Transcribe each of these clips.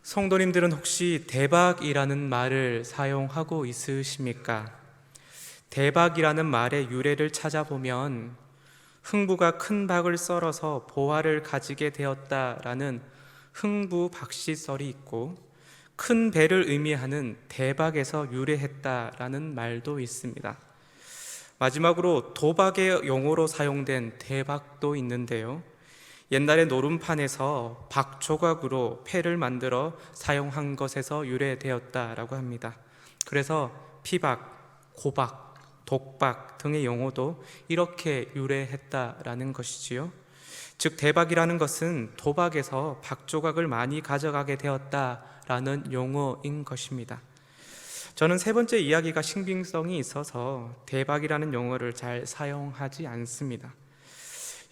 성도님들은 혹시 대박이라는 말을 사용하고 있으십니까? 대박이라는 말의 유래를 찾아보면 흥부가 큰 박을 썰어서 보화를 가지게 되었다라는 흥부박씨설이 있고, 큰 배를 의미하는 대박에서 유래했다라는 말도 있습니다. 마지막으로 도박의 용어로 사용된 대박도 있는데요, 옛날에 노름판에서 박조각으로 패를 만들어 사용한 것에서 유래되었다라고 합니다. 그래서 피박, 고박, 독박 등의 용어도 이렇게 유래했다라는 것이지요. 즉 대박이라는 것은 도박에서 박조각을 많이 가져가게 되었다라는 용어인 것입니다. 저는 세 번째 이야기가 신빙성이 있어서 대박이라는 용어를 잘 사용하지 않습니다.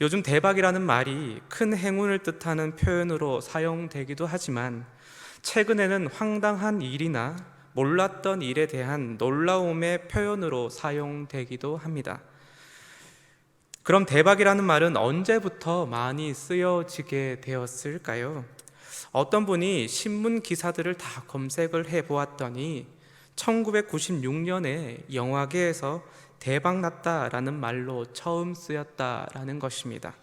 요즘 대박이라는 말이 큰 행운을 뜻하는 표현으로 사용되기도 하지만, 최근에는 황당한 일이나 몰랐던 일에 대한 놀라움의 표현으로 사용되기도 합니다. 그럼 대박이라는 말은 언제부터 많이 쓰여지게 되었을까요? 어떤 분이 신문 기사들을 다 검색을 해보았더니 1996년에 영화계에서 대박났다라는 말로 처음 쓰였다라는 것입니다.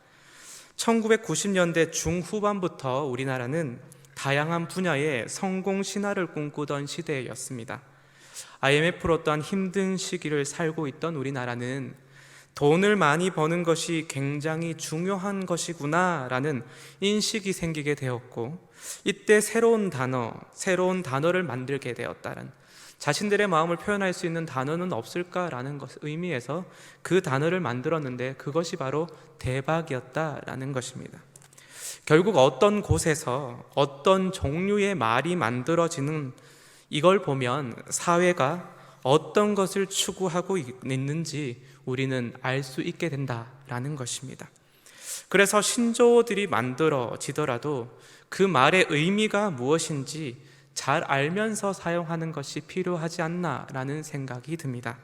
1990년대 중후반부터 우리나라는 다양한 분야의 성공 신화를 꿈꾸던 시대였습니다. IMF로 또한 힘든 시기를 살고 있던 우리나라는 돈을 많이 버는 것이 굉장히 중요한 것이구나라는 인식이 생기게 되었고, 이때 새로운 단어를 만들게 되었다는, 자신들의 마음을 표현할 수 있는 단어는 없을까라는 의미에서 그 단어를 만들었는데, 그것이 바로 대박이었다라는 것입니다. 결국 어떤 곳에서 어떤 종류의 말이 만들어지는 이걸 보면 사회가 어떤 것을 추구하고 있는지 우리는 알 수 있게 된다라는 것입니다. 그래서 신조어들이 만들어지더라도 그 말의 의미가 무엇인지 잘 알면서 사용하는 것이 필요하지 않나라는 생각이 듭니다.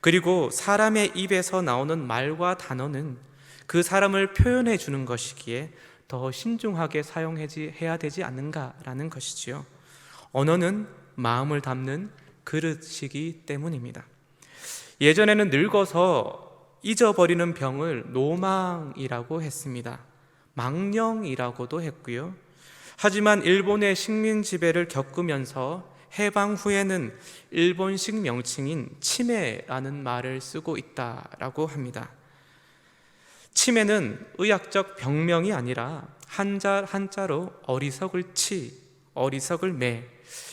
그리고 사람의 입에서 나오는 말과 단어는 그 사람을 표현해 주는 것이기에 더 신중하게 사용해야 되지 않는가라는 것이지요. 언어는 마음을 담는 그릇이기 때문입니다. 예전에는 늙어서 잊어버리는 병을 노망이라고 했습니다. 망령이라고도 했고요. 하지만 일본의 식민 지배를 겪으면서 해방 후에는 일본식 명칭인 치매라는 말을 쓰고 있다라고 합니다. 치매는 의학적 병명이 아니라 한자로 어리석을 어리석을 매,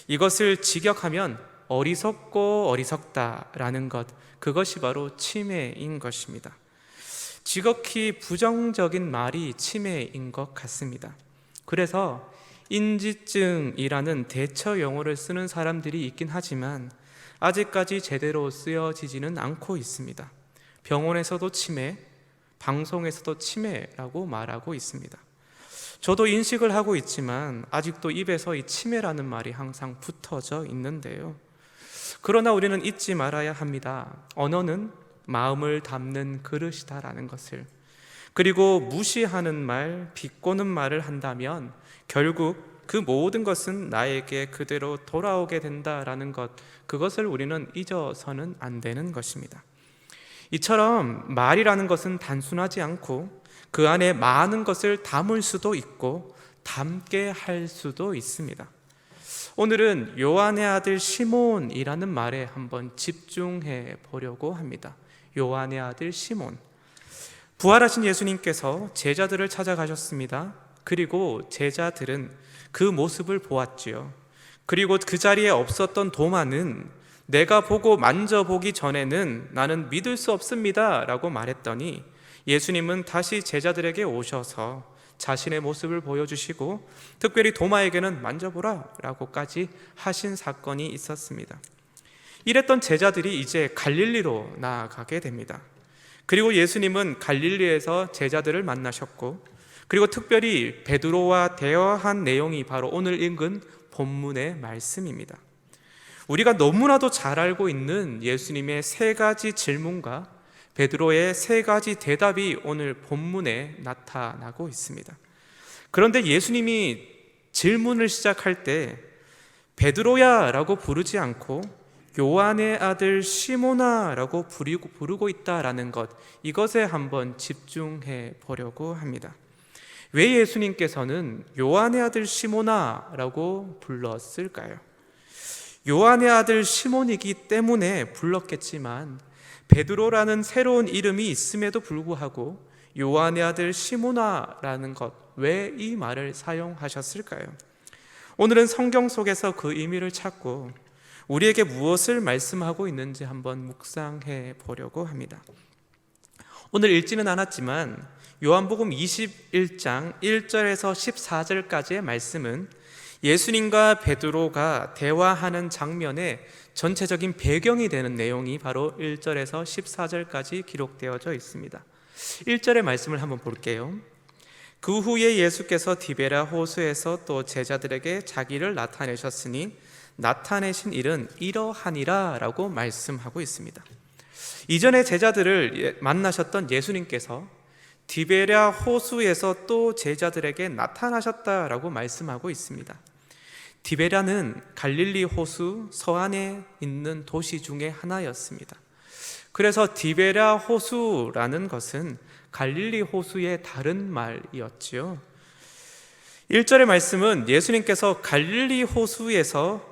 이것을 직역하면 어리석고 어리석다라는 것, 그것이 바로 치매인 것입니다. 지극히 부정적인 말이 치매인 것 같습니다. 그래서 인지증이라는 대처 용어를 쓰는 사람들이 있긴 하지만 아직까지 제대로 쓰여지지는 않고 있습니다. 병원에서도 치매, 방송에서도 치매라고 말하고 있습니다. 저도 인식을 하고 있지만 아직도 입에서 이 치매라는 말이 항상 붙어져 있는데요. 그러나 우리는 잊지 말아야 합니다. 언어는 마음을 담는 그릇이다라는 것을. 그리고 무시하는 말, 비꼬는 말을 한다면 결국 그 모든 것은 나에게 그대로 돌아오게 된다라는 것, 그것을 우리는 잊어서는 안 되는 것입니다. 이처럼 말이라는 것은 단순하지 않고 그 안에 많은 것을 담을 수도 있고 담게 할 수도 있습니다. 오늘은 요한의 아들 시몬이라는 말에 한번 집중해 보려고 합니다. 요한의 아들 시몬. 부활하신 예수님께서 제자들을 찾아가셨습니다. 그리고 제자들은 그 모습을 보았지요. 그리고 그 자리에 없었던 도마는 내가 보고 만져보기 전에는 나는 믿을 수 없습니다 라고 말했더니, 예수님은 다시 제자들에게 오셔서 자신의 모습을 보여주시고 특별히 도마에게는 만져보라 라고까지 하신 사건이 있었습니다. 이랬던 제자들이 이제 갈릴리로 나아가게 됩니다. 그리고 예수님은 갈릴리에서 제자들을 만나셨고, 그리고 특별히 베드로와 대화한 내용이 바로 오늘 읽은 본문의 말씀입니다. 우리가 너무나도 잘 알고 있는 예수님의 세 가지 질문과 베드로의 세 가지 대답이 오늘 본문에 나타나고 있습니다. 그런데 예수님이 질문을 시작할 때 베드로야 라고 부르지 않고 요한의 아들 시몬아 라고 부르고 있다라는 것, 이것에 한번 집중해 보려고 합니다. 왜 예수님께서는 요한의 아들 시몬아 라고 불렀을까요? 요한의 아들 시몬이기 때문에 불렀겠지만 베드로라는 새로운 이름이 있음에도 불구하고 요한의 아들 시몬아라는 것, 왜 이 말을 사용하셨을까요? 오늘은 성경 속에서 그 의미를 찾고 우리에게 무엇을 말씀하고 있는지 한번 묵상해 보려고 합니다. 오늘 읽지는 않았지만 요한복음 21장 1절에서 14절까지의 말씀은 예수님과 베드로가 대화하는 장면의 전체적인 배경이 되는 내용이 바로 1절에서 14절까지 기록되어져 있습니다. 1절의 말씀을 한번 볼게요. 그 후에 예수께서 디베랴 호수에서 또 제자들에게 자기를 나타내셨으니 나타내신 일은 이러하니라 라고 말씀하고 있습니다. 이전에 제자들을 만나셨던 예수님께서 디베랴 호수에서 또 제자들에게 나타나셨다라고 말씀하고 있습니다. 디베랴는 갈릴리 호수 서안에 있는 도시 중에 하나였습니다. 그래서 디베랴 호수라는 것은 갈릴리 호수의 다른 말이었지요. 1절의 말씀은 예수님께서 갈릴리 호수에서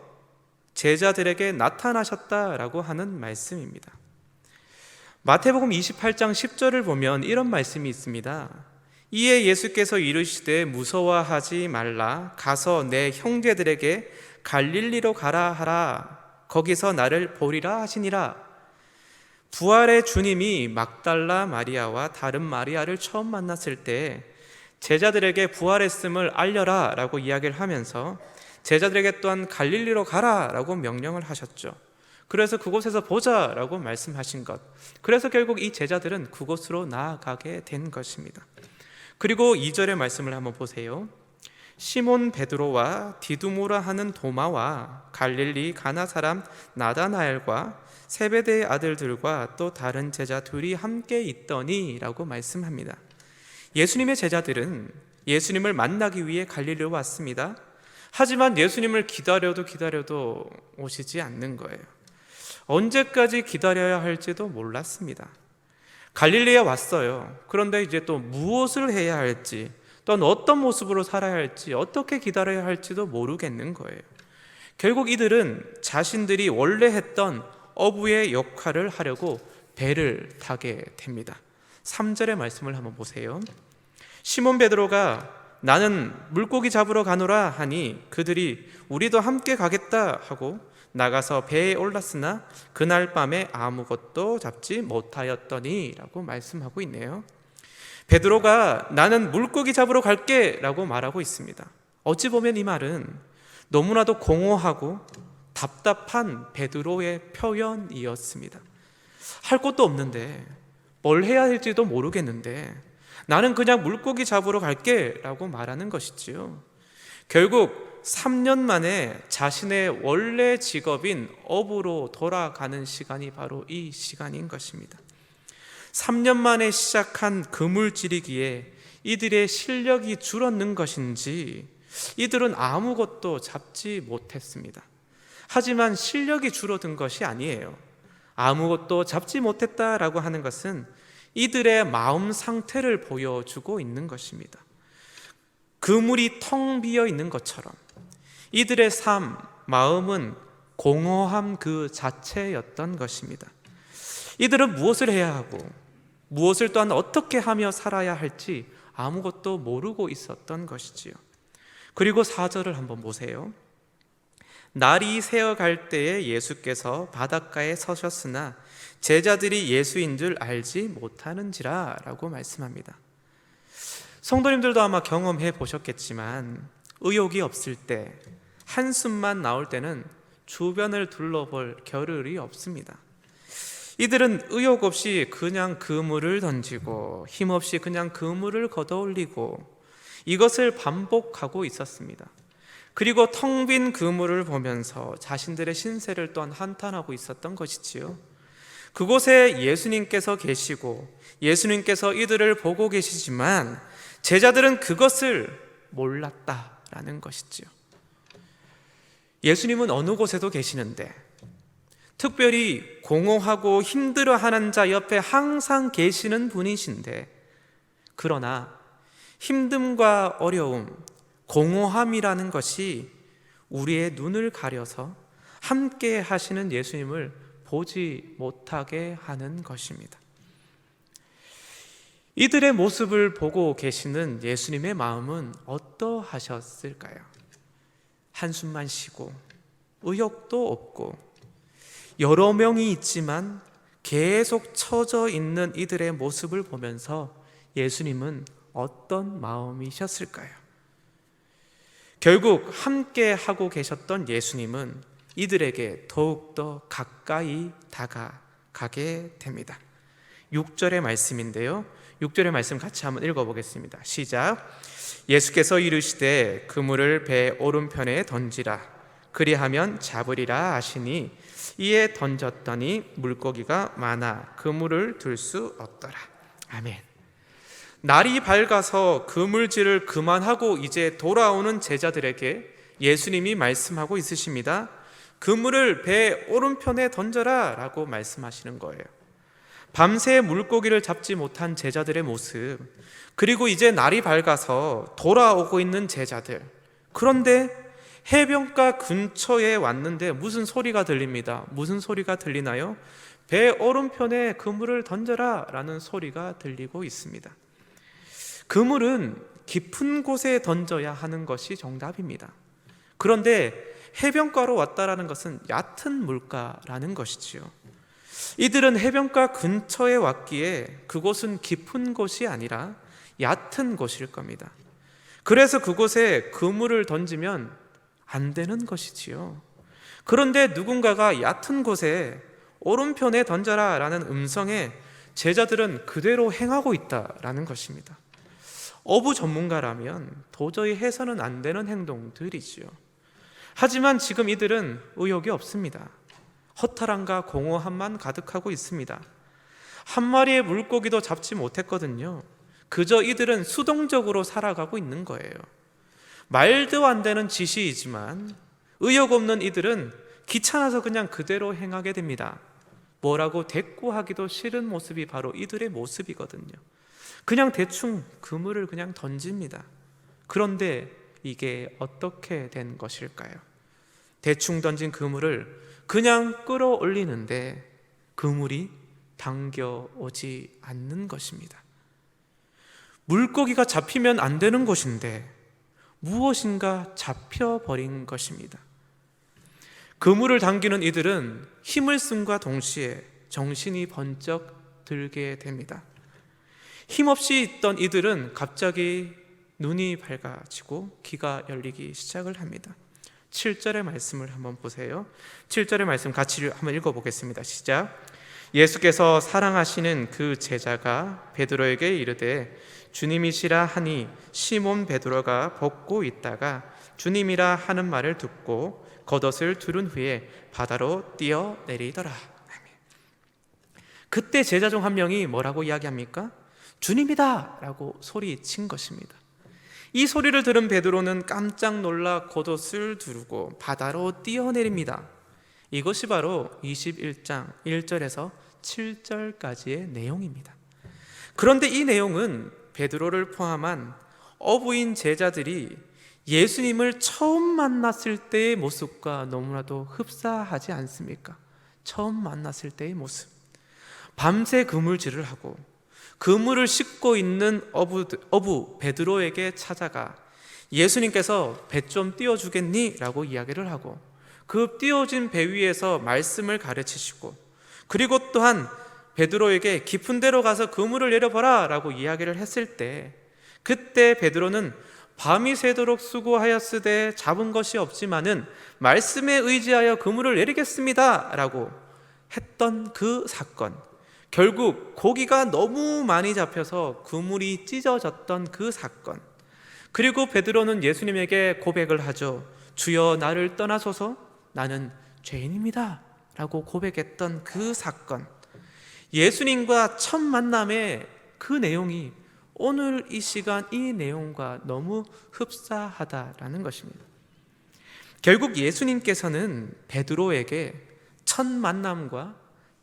제자들에게 나타나셨다라고 하는 말씀입니다. 마태복음 28장 10절을 보면 이런 말씀이 있습니다. 이에 예수께서 이르시되 무서워하지 말라. 가서 내 형제들에게 갈릴리로 가라 하라. 거기서 나를 보리라 하시니라. 부활의 주님이 막달라 마리아와 다른 마리아를 처음 만났을 때 제자들에게 부활했음을 알려라 라고 이야기를 하면서 제자들에게 또한 갈릴리로 가라 라고 명령을 하셨죠. 그래서 그곳에서 보자 라고 말씀하신 것, 그래서 결국 이 제자들은 그곳으로 나아가게 된 것입니다. 그리고 2절의 말씀을 한번 보세요. 시몬 베드로와 디두모라 하는 도마와 갈릴리 가나 사람 나다나엘과 세베대의 아들들과 또 다른 제자 둘이 함께 있더니 라고 말씀합니다. 예수님의 제자들은 예수님을 만나기 위해 갈릴리로 왔습니다. 하지만 예수님을 기다려도 오시지 않는 거예요. 언제까지 기다려야 할지도 몰랐습니다. 갈릴리에 왔어요. 그런데 이제 또 무엇을 해야 할지, 또는 어떤 모습으로 살아야 할지, 어떻게 기다려야 할지도 모르겠는 거예요. 결국 이들은 자신들이 원래 했던 어부의 역할을 하려고 배를 타게 됩니다. 3절의 말씀을 한번 보세요. 시몬 베드로가 나는 물고기 잡으러 가노라 하니 그들이 우리도 함께 가겠다 하고 나가서 배에 올랐으나 그날 밤에 아무것도 잡지 못하였더니 라고 말씀하고 있네요. 베드로가 나는 물고기 잡으러 갈게 라고 말하고 있습니다. 어찌 보면 이 말은 너무나도 공허하고 답답한 베드로의 표현이었습니다. 할 것도 없는데 뭘 해야 할지도 모르겠는데 나는 그냥 물고기 잡으러 갈게 라고 말하는 것이지요. 결국 3년 만에 자신의 원래 직업인 어부로 돌아가는 시간이 바로 이 시간인 것입니다. 3년 만에 시작한 그물질이기에 이들의 실력이 줄었는 것인지 이들은 아무것도 잡지 못했습니다. 하지만 실력이 줄어든 것이 아니에요. 아무것도 잡지 못했다라고 하는 것은 이들의 마음 상태를 보여주고 있는 것입니다. 그물이 텅 비어 있는 것처럼 이들의 삶, 마음은 공허함 그 자체였던 것입니다. 이들은 무엇을 해야 하고 무엇을 또한 어떻게 하며 살아야 할지 아무것도 모르고 있었던 것이지요. 그리고 4절을 한번 보세요. 날이 새어갈 때에 예수께서 바닷가에 서셨으나 제자들이 예수인 줄 알지 못하는지라 라고 말씀합니다. 성도님들도 아마 경험해 보셨겠지만 의욕이 없을 때, 한숨만 나올 때는 주변을 둘러볼 겨를이 없습니다. 이들은 의욕 없이 그냥 그물을 던지고 힘없이 그냥 그물을 걷어올리고 이것을 반복하고 있었습니다. 그리고 텅 빈 그물을 보면서 자신들의 신세를 또한 한탄하고 있었던 것이지요. 그곳에 예수님께서 계시고 예수님께서 이들을 보고 계시지만 제자들은 그것을 몰랐다라고 있다라는 것이지요. 예수님은 어느 곳에도 계시는데 특별히 공허하고 힘들어하는 자 옆에 항상 계시는 분이신데, 그러나 힘듦과 어려움, 공허함이라는 것이 우리의 눈을 가려서 함께 하시는 예수님을 보지 못하게 하는 것입니다. 이들의 모습을 보고 계시는 예수님의 마음은 어떠하셨을까요? 한숨만 쉬고 의욕도 없고 여러 명이 있지만 계속 처져 있는 이들의 모습을 보면서 예수님은 어떤 마음이셨을까요? 결국 함께 하고 계셨던 예수님은 이들에게 더욱더 가까이 다가가게 됩니다. 6절의 말씀인데요, 6절의 말씀 같이 한번 읽어보겠습니다. 시작. 예수께서 이르시되 그물을 배 오른편에 던지라, 그리하면 잡으리라 하시니 이에 던졌더니 물고기가 많아 그물을 들 수 없더라. 아멘. 날이 밝아서 그물질을 그만하고 이제 돌아오는 제자들에게 예수님이 말씀하고 있으십니다. 그물을 배 오른편에 던져라 라고 말씀하시는 거예요. 밤새 물고기를 잡지 못한 제자들의 모습, 그리고 이제 날이 밝아서 돌아오고 있는 제자들. 그런데 해변가 근처에 왔는데 무슨 소리가 들립니다. 무슨 소리가 들리나요? 배 오른편에 그물을 던져라 라는 소리가 들리고 있습니다. 그물은 깊은 곳에 던져야 하는 것이 정답입니다. 그런데 해변가로 왔다라는 것은 얕은 물가라는 것이지요. 이들은 해변가 근처에 왔기에 그곳은 깊은 곳이 아니라 얕은 곳일 겁니다. 그래서 그곳에 그물을 던지면 안 되는 것이지요. 그런데 누군가가 얕은 곳에 오른편에 던져라 라는 음성에 제자들은 그대로 행하고 있다라는 것입니다. 어부 전문가라면 도저히 해서는 안 되는 행동들이지요. 하지만 지금 이들은 의욕이 없습니다. 허탈함과 공허함만 가득하고 있습니다. 한 마리의 물고기도 잡지 못했거든요. 그저 이들은 수동적으로 살아가고 있는 거예요. 말도 안 되는 지시이지만 의욕 없는 이들은 귀찮아서 그냥 그대로 행하게 됩니다. 뭐라고 대꾸하기도 싫은 모습이 바로 이들의 모습이거든요. 그냥 대충 그물을 그냥 던집니다. 그런데 이게 어떻게 된 것일까요? 대충 던진 그물을 그냥 끌어올리는데 그물이 당겨오지 않는 것입니다. 물고기가 잡히면 안 되는 것인데 무엇인가 잡혀버린 것입니다. 그물을 당기는 이들은 힘을 쓴과 동시에 정신이 번쩍 들게 됩니다. 힘없이 있던 이들은 갑자기 눈이 밝아지고 귀가 열리기 시작을 합니다. 7절의 말씀을 한번 보세요. 7절의 말씀 같이 한번 읽어보겠습니다. 시작. 예수께서 사랑하시는 그 제자가 베드로에게 이르되 주님이시라 하니 시몬 베드로가 벗고 있다가 주님이라 하는 말을 듣고 겉옷을 두른 후에 바다로 뛰어내리더라. 그때 제자 중 한 명이 뭐라고 이야기합니까? 주님이다 라고 소리친 것입니다. 이 소리를 들은 베드로는 깜짝 놀라 겉옷을 두르고 바다로 뛰어내립니다. 이것이 바로 21장 1절에서 7절까지의 내용입니다. 그런데 이 내용은 베드로를 포함한 어부인 제자들이 예수님을 처음 만났을 때의 모습과 너무나도 흡사하지 않습니까? 처음 만났을 때의 모습. 밤새 그물질을 하고 그물을 싣고 있는 어부 베드로에게 찾아가 예수님께서 배 좀 띄워주겠니? 라고 이야기를 하고 그 띄워진 배 위에서 말씀을 가르치시고 그리고 또한 베드로에게 깊은 데로 가서 그물을 내려봐라 라고 이야기를 했을 때 그때 베드로는 밤이 새도록 수고하였으되 잡은 것이 없지만은 말씀에 의지하여 그물을 내리겠습니다 라고 했던 그 사건, 결국 고기가 너무 많이 잡혀서 그물이 찢어졌던 그 사건, 그리고 베드로는 예수님에게 고백을 하죠. 주여 나를 떠나소서 나는 죄인입니다 라고 고백했던 그 사건, 예수님과 첫 만남의 그 내용이 오늘 이 시간 이 내용과 너무 흡사하다라는 것입니다. 결국 예수님께서는 베드로에게 첫 만남과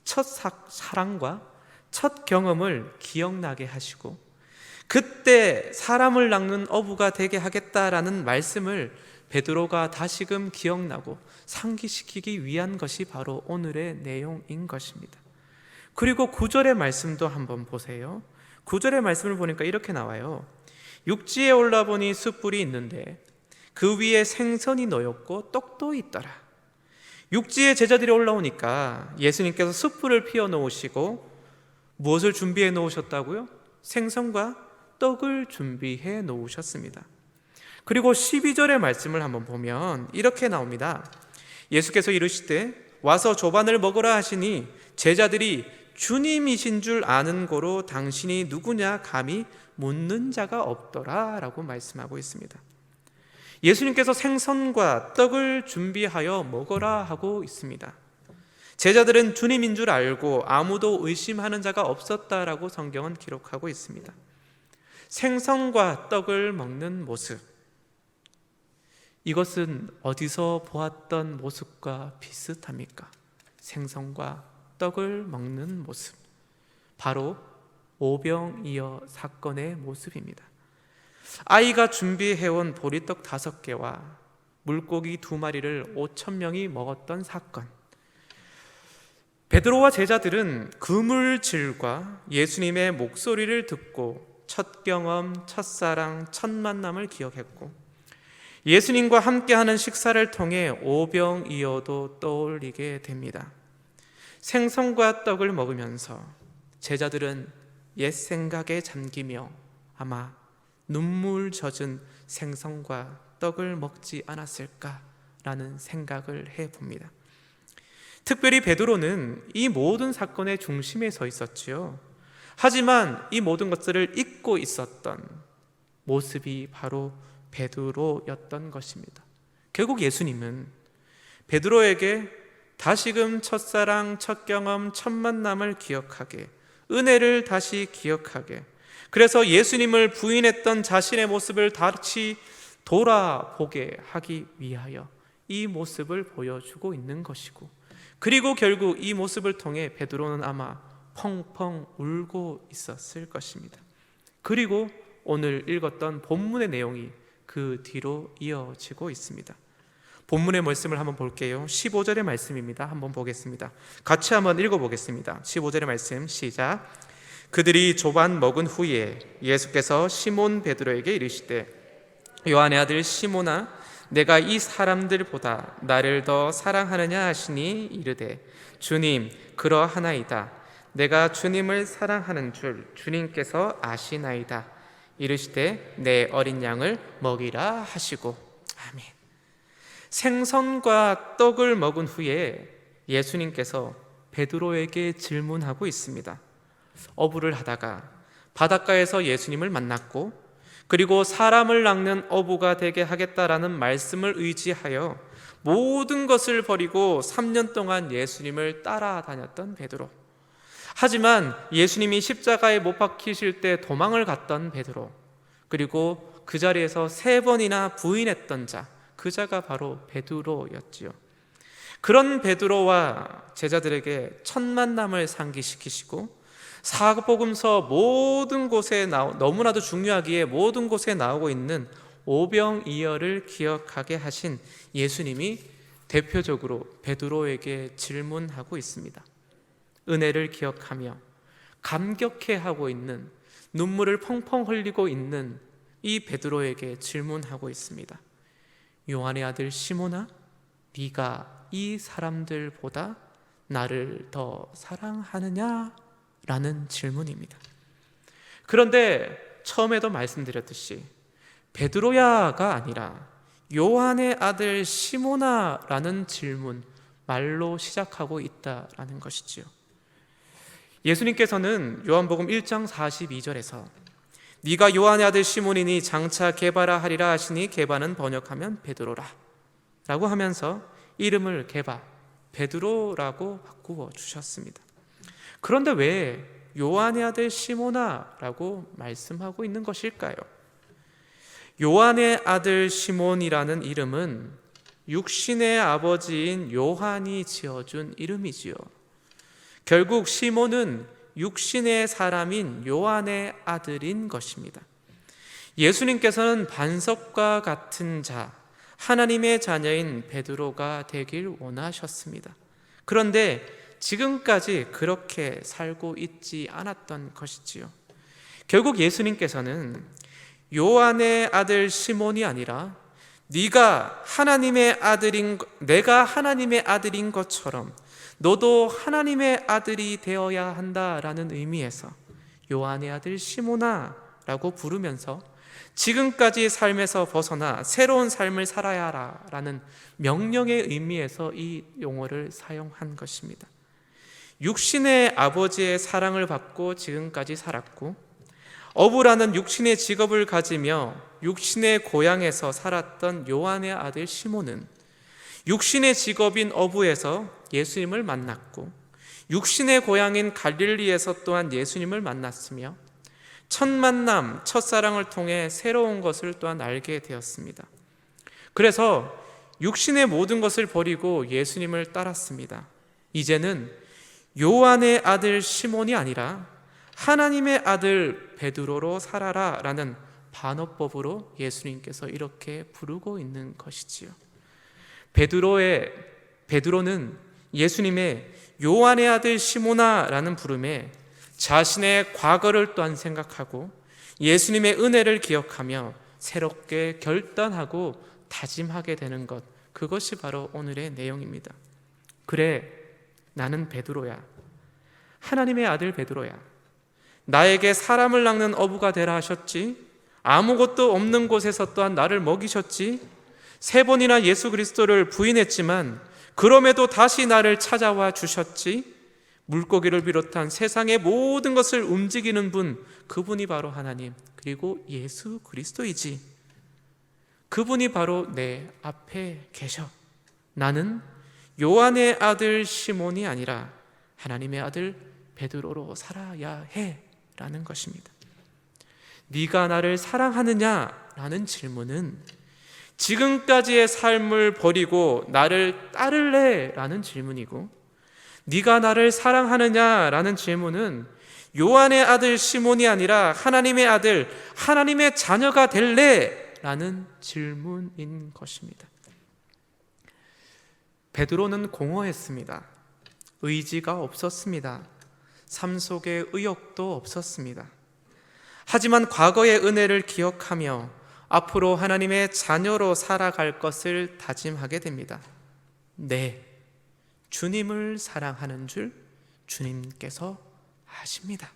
첫 사랑과 첫 경험을 기억나게 하시고 그때 사람을 낚는 어부가 되게 하겠다라는 말씀을 베드로가 다시금 기억나고 상기시키기 위한 것이 바로 오늘의 내용인 것입니다. 그리고 9절의 말씀도 한번 보세요. 9절의 말씀을 보니까 이렇게 나와요. 육지에 올라보니 숯불이 있는데 그 위에 생선이 놓였고 떡도 있더라. 육지에 제자들이 올라오니까 예수님께서 숯불을 피워 놓으시고 무엇을 준비해 놓으셨다고요? 생선과 떡을 준비해 놓으셨습니다. 그리고 12절의 말씀을 한번 보면 이렇게 나옵니다. 예수께서 이르시되 와서 조반을 먹으라 하시니 제자들이 주님이신 줄 아는 고로 당신이 누구냐 감히 묻는 자가 없더라 라고 말씀하고 있습니다. 예수님께서 생선과 떡을 준비하여 먹어라 하고 있습니다. 제자들은 주님인 줄 알고 아무도 의심하는 자가 없었다라고 성경은 기록하고 있습니다. 생선과 떡을 먹는 모습, 이것은 어디서 보았던 모습과 비슷합니까? 생선과 떡을 먹는 모습, 바로 오병이어 사건의 모습입니다. 아이가 준비해온 보리떡 5개와 물고기 2마리를 5,000명이 먹었던 사건. 베드로와 제자들은 그물질과 예수님의 목소리를 듣고 첫 경험, 첫사랑, 첫 만남을 기억했고 예수님과 함께하는 식사를 통해 오병이어도 떠올리게 됩니다. 생선과 떡을 먹으면서 제자들은 옛 생각에 잠기며 아마 눈물 젖은 생선과 떡을 먹지 않았을까라는 생각을 해봅니다. 특별히 베드로는 이 모든 사건의 중심에 서 있었지요. 하지만 이 모든 것들을 잊고 있었던 모습이 바로 베드로였던 것입니다. 결국 예수님은 베드로에게 다시금 첫사랑, 첫 경험, 첫 만남을 기억하게, 은혜를 다시 기억하게, 그래서 예수님을 부인했던 자신의 모습을 다시 돌아보게 하기 위하여 이 모습을 보여주고 있는 것이고, 그리고 결국 이 모습을 통해 베드로는 아마 펑펑 울고 있었을 것입니다. 그리고 오늘 읽었던 본문의 내용이 그 뒤로 이어지고 있습니다. 본문의 말씀을 한번 볼게요. 15절의 말씀입니다. 한번 보겠습니다. 같이 한번 읽어보겠습니다. 15절의 말씀 시작. 그들이 조반 먹은 후에 예수께서 시몬 베드로에게 이르시되 요한의 아들 시몬아 내가 이 사람들보다 나를 더 사랑하느냐 하시니 이르되 주님 그러하나이다. 내가 주님을 사랑하는 줄 주님께서 아시나이다. 이르시되 내 어린 양을 먹이라 하시고. 아멘. 생선과 떡을 먹은 후에 예수님께서 베드로에게 질문하고 있습니다. 어부를 하다가 바닷가에서 예수님을 만났고 그리고 사람을 낚는 어부가 되게 하겠다라는 말씀을 의지하여 모든 것을 버리고 3년 동안 예수님을 따라다녔던 베드로. 하지만 예수님이 십자가에 못 박히실 때 도망을 갔던 베드로, 그리고 그 자리에서 3번이나 부인했던 자, 그 자가 바로 베드로였지요. 그런 베드로와 제자들에게 첫 만남을 상기시키시고 사복음서 모든 곳에 너무나도 중요하기에 모든 곳에 나오고 있는 오병이어를 기억하게 하신 예수님이 대표적으로 베드로에게 질문하고 있습니다. 은혜를 기억하며 감격해하고 있는, 눈물을 펑펑 흘리고 있는 이 베드로에게 질문하고 있습니다. 요한의 아들 시몬아, 네가 이 사람들보다 나를 더 사랑하느냐? 라는 질문입니다. 그런데 처음에도 말씀드렸듯이 베드로야가 아니라 요한의 아들 시몬아 라는 질문, 말로 시작하고 있다라는 것이지요. 예수님께서는 요한복음 1장 42절에서 네가 요한의 아들 시몬이니 장차 게바라 하리라 하시니, 게바는 번역하면 베드로라 라고 하면서 이름을 게바, 베드로라고 바꾸어 주셨습니다. 그런데 왜 요한의 아들 시몬아라고 말씀하고 있는 것일까요? 요한의 아들 시몬이라는 이름은 육신의 아버지인 요한이 지어준 이름이지요. 결국 시몬은 육신의 사람인 요한의 아들인 것입니다. 예수님께서는 반석과 같은 자, 하나님의 자녀인 베드로가 되길 원하셨습니다. 그런데 지금까지 그렇게 살고 있지 않았던 것이지요. 결국 예수님께서는 요한의 아들 시몬이 아니라 내가 하나님의 아들인 것처럼 너도 하나님의 아들이 되어야 한다라는 의미에서 요한의 아들 시몬아 라고 부르면서 지금까지 삶에서 벗어나 새로운 삶을 살아야 하라라는 명령의 의미에서 이 용어를 사용한 것입니다. 육신의 아버지의 사랑을 받고 지금까지 살았고, 어부라는 육신의 직업을 가지며 육신의 고향에서 살았던 요한의 아들 시몬은 육신의 직업인 어부에서 예수님을 만났고, 육신의 고향인 갈릴리에서 또한 예수님을 만났으며, 첫 만남, 첫사랑을 통해 새로운 것을 또한 알게 되었습니다. 그래서 육신의 모든 것을 버리고 예수님을 따랐습니다. 이제는 요한의 아들 시몬이 아니라 하나님의 아들 베드로로 살아라 라는 반어법으로 예수님께서 이렇게 부르고 있는 것이지요. 베드로는 예수님의 요한의 아들 시몬아 라는 부름에 자신의 과거를 또한 생각하고 예수님의 은혜를 기억하며 새롭게 결단하고 다짐하게 되는 것, 그것이 바로 오늘의 내용입니다. 그래, 나는 베드로야. 하나님의 아들 베드로야. 나에게 사람을 낚는 어부가 되라 하셨지. 아무것도 없는 곳에서 또한 나를 먹이셨지. 3번이나 예수 그리스도를 부인했지만 그럼에도 다시 나를 찾아와 주셨지. 물고기를 비롯한 세상의 모든 것을 움직이는 분, 그분이 바로 하나님, 그리고 예수 그리스도이지. 그분이 바로 내 앞에 계셔. 나는 요한의 아들 시몬이 아니라 하나님의 아들 베드로로 살아야 해 라는 것입니다. 네가 나를 사랑하느냐? 라는 질문은 지금까지의 삶을 버리고 나를 따를래? 라는 질문이고, 네가 나를 사랑하느냐? 라는 질문은 요한의 아들 시몬이 아니라 하나님의 아들, 하나님의 자녀가 될래? 라는 질문인 것입니다. 베드로는 공허했습니다. 의지가 없었습니다. 삶 속에 의욕도 없었습니다. 하지만 과거의 은혜를 기억하며 앞으로 하나님의 자녀로 살아갈 것을 다짐하게 됩니다. 네, 주님을 사랑하는 줄 주님께서 아십니다.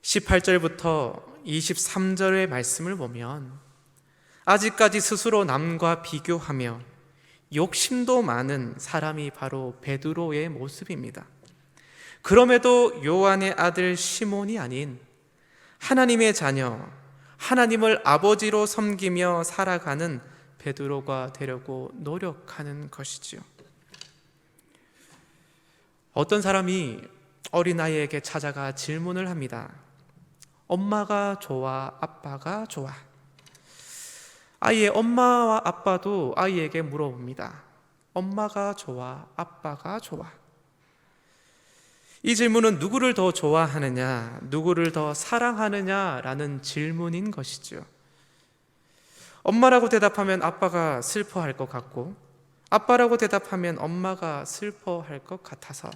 18절부터 23절의 말씀을 보면 아직까지 스스로 남과 비교하며 욕심도 많은 사람이 바로 베드로의 모습입니다. 그럼에도 요한의 아들 시몬이 아닌 하나님의 자녀, 하나님을 아버지로 섬기며 살아가는 베드로가 되려고 노력하는 것이지요. 어떤 사람이 어린아이에게 찾아가 질문을 합니다. 엄마가 좋아, 아빠가 좋아? 아이의 엄마와 아빠도 아이에게 물어봅니다. 엄마가 좋아, 아빠가 좋아? 이 질문은 누구를 더 좋아하느냐, 누구를 더 사랑하느냐라는 질문인 것이죠. 엄마라고 대답하면 아빠가 슬퍼할 것 같고, 아빠라고 대답하면 엄마가 슬퍼할 것 같아서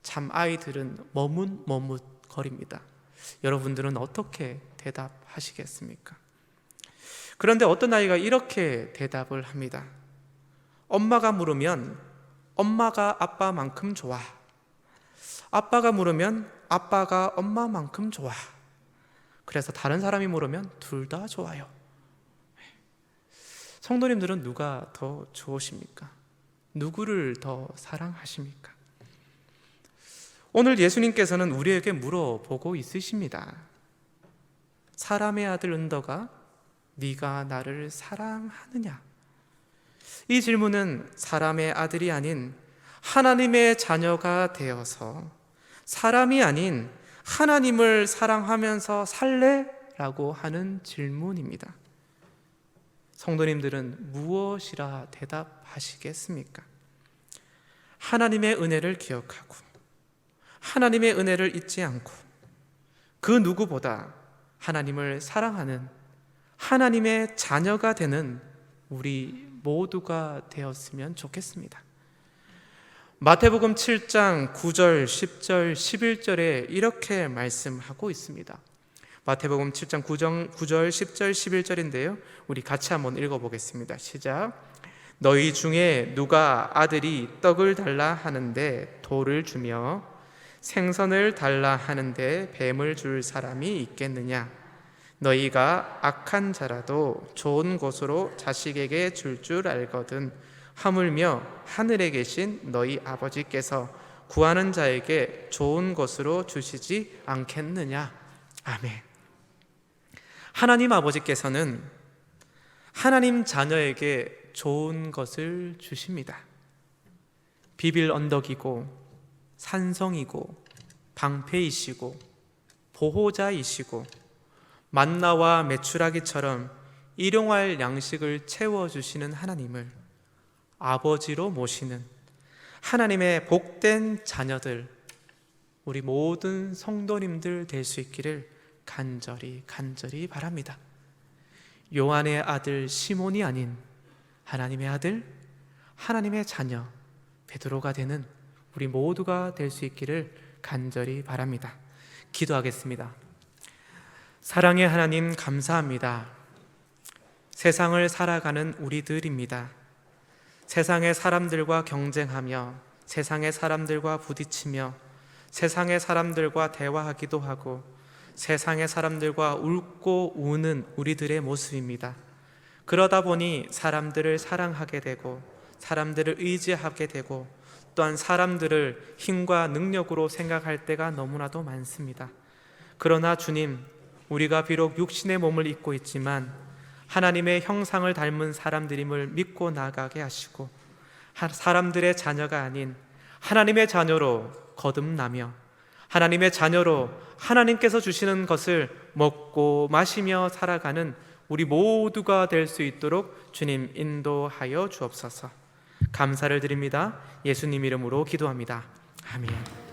참 아이들은 머뭇거립니다. 여러분들은 어떻게 대답하시겠습니까? 그런데 어떤 아이가 이렇게 대답을 합니다. 엄마가 물으면 엄마가 아빠만큼 좋아. 아빠가 물으면 아빠가 엄마만큼 좋아. 그래서 다른 사람이 물으면 둘 다 좋아요. 성도님들은 누가 더 좋으십니까? 누구를 더 사랑하십니까? 오늘 예수님께서는 우리에게 물어보고 있으십니다. 사람의 아들 은더가 네가 나를 사랑하느냐? 이 질문은 사람의 아들이 아닌 하나님의 자녀가 되어서 사람이 아닌 하나님을 사랑하면서 살래? 라고 하는 질문입니다. 성도님들은 무엇이라 대답하시겠습니까? 하나님의 은혜를 기억하고 하나님의 은혜를 잊지 않고 그 누구보다 하나님을 사랑하는 하나님의 자녀가 되는 우리 모두가 되었으면 좋겠습니다. 마태복음 7장 9절, 10절, 11절에 이렇게 말씀하고 있습니다. 마태복음 7장 9절, 10절, 11절인데요. 우리 같이 한번 읽어보겠습니다. 시작. 너희 중에 누가 아들이 떡을 달라 하는데 돌을 주며 생선을 달라 하는데 뱀을 줄 사람이 있겠느냐? 너희가 악한 자라도 좋은 것으로 자식에게 줄 알거든 하물며 하늘에 계신 너희 아버지께서 구하는 자에게 좋은 것으로 주시지 않겠느냐? 아멘. 하나님 아버지께서는 하나님 자녀에게 좋은 것을 주십니다. 비빌 언덕이고 산성이고 방패이시고 보호자이시고 만나와 메추라기처럼 일용할 양식을 채워주시는 하나님을 아버지로 모시는 하나님의 복된 자녀들, 우리 모든 성도님들 될 수 있기를 간절히 바랍니다. 요한의 아들 시몬이 아닌 하나님의 아들, 하나님의 자녀 베드로가 되는 우리 모두가 될 수 있기를 간절히 바랍니다. 기도하겠습니다. 사랑의 하나님, 감사합니다. 세상을 살아가는 우리들입니다. 세상의 사람들과 경쟁하며 세상의 사람들과 부딪히며 세상의 사람들과 대화하기도 하고 세상의 사람들과 웃고 우는 우리들의 모습입니다. 그러다 보니 사람들을 사랑하게 되고 사람들을 의지하게 되고 또한 사람들을 힘과 능력으로 생각할 때가 너무나도 많습니다. 그러나 주님, 우리가 비록 육신의 몸을 입고 있지만 하나님의 형상을 닮은 사람들임을 믿고 나가게 하시고 사람들의 자녀가 아닌 하나님의 자녀로 거듭나며 하나님의 자녀로 하나님께서 주시는 것을 먹고 마시며 살아가는 우리 모두가 될 수 있도록 주님 인도하여 주옵소서. 감사를 드립니다. 예수님 이름으로 기도합니다. 아멘.